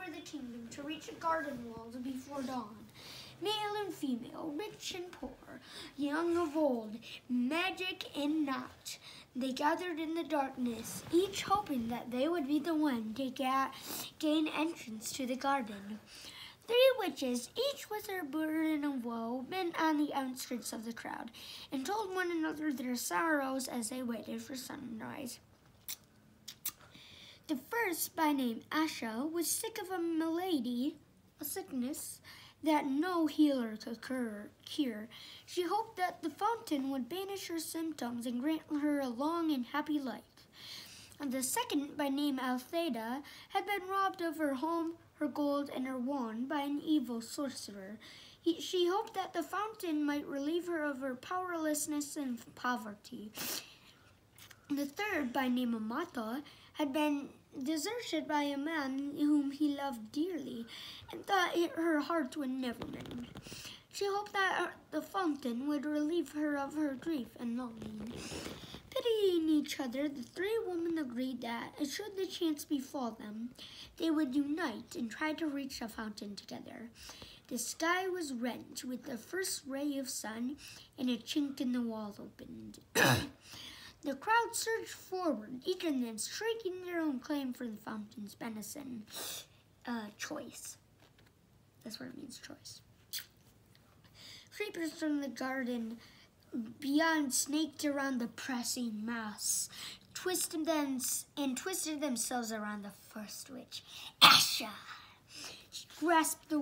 the kingdom to reach the garden walls before dawn. Male and female, rich and poor, young of old, magic and not. They gathered in the darkness, each hoping that they would be the one to gain entrance to the garden. 3 witches, each with her burden of woe, bent on the outskirts of the crowd, and told one another their sorrows as they waited for sunrise. The first, by name Asha, was sick of a malady, a sickness that no healer could cure. She hoped that the fountain would banish her symptoms and grant her a long and happy life. And the second, by name Altheda, had been robbed of her home, her gold, and her wand by an evil sorcerer. She hoped that the fountain might relieve her of her powerlessness and poverty. The third, by name Amata, had been deserted by a man whom he loved dearly and thought her heart would never mend. She hoped that the fountain would relieve her of her grief and longing. Pitying each other, the 3 women agreed that, should the chance befall them, they would unite and try to reach the fountain together. The sky was rent with the first ray of sun, and a chink in the wall opened. The crowd surged forward, each of them shrieking their own claim for the fountain's benison. Choice. That's what it means, choice. Creepers from the garden beyond snaked around the pressing mass, twisted themselves around the first witch, Asha. She grasped the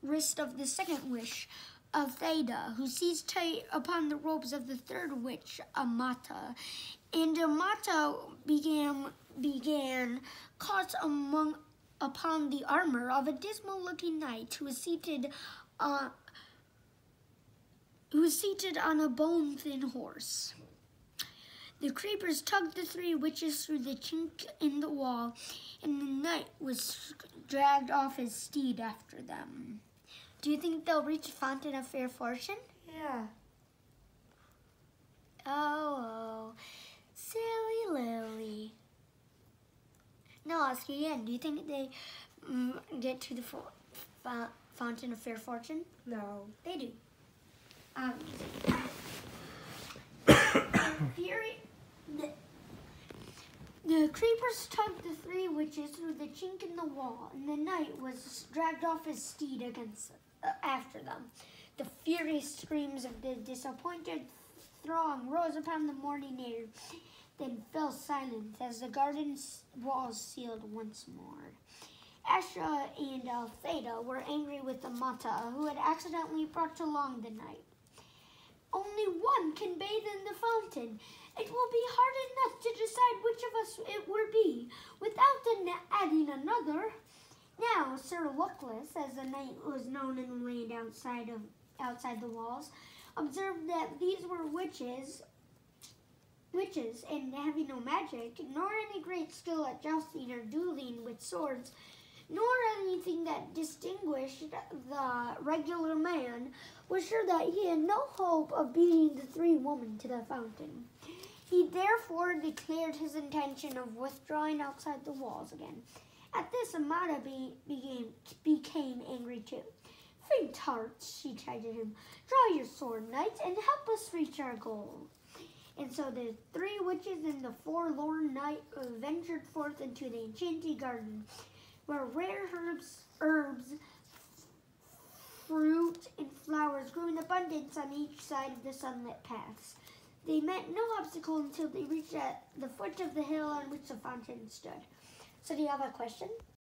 wrist of the second witch, Theda, who seized tight upon the robes of the third witch, Amata, and Amata began caught upon the armor of a dismal-looking knight who was seated on a bone-thin horse. The creepers tugged the 3 witches through the chink in the wall, and the knight was dragged off his steed after them. Do you think they'll reach the Fountain of Fair Fortune? Yeah. Oh, silly Lily. Now I'll ask you again. Do you think they get to the Fountain of Fair Fortune? No. They do. The creepers tugged the 3 witches through the chink in the wall, and the knight was dragged off his steed after them. The furious screams of the disappointed throng rose upon the morning air, then fell silent as the garden's walls sealed once more. Asha and Altheda were angry with Amata, who had accidentally brought along the knight. Only one can bathe in the fountain. It will be hard enough to decide which of us it will be, without adding another. Now, Sir Luckless, as the knight was known in the land outside the walls, observed that these were witches, and having no magic, nor any great skill at jousting or dueling with swords, nor anything that distinguished the regular man, was sure that he had no hope of beating the 3 women to the fountain. He therefore declared his intention of withdrawing outside the walls again. At this, Amata became angry too. Faint hearts, she chided him. Draw your sword, knights, and help us reach our goal. And so the 3 witches and the forlorn knight ventured forth into the enchanted garden, where rare herbs, fruit, and flowers grew in abundance on each side of the sunlit paths. They met no obstacle until they reached at the foot of the hill on which the fountain stood. So do you have a question?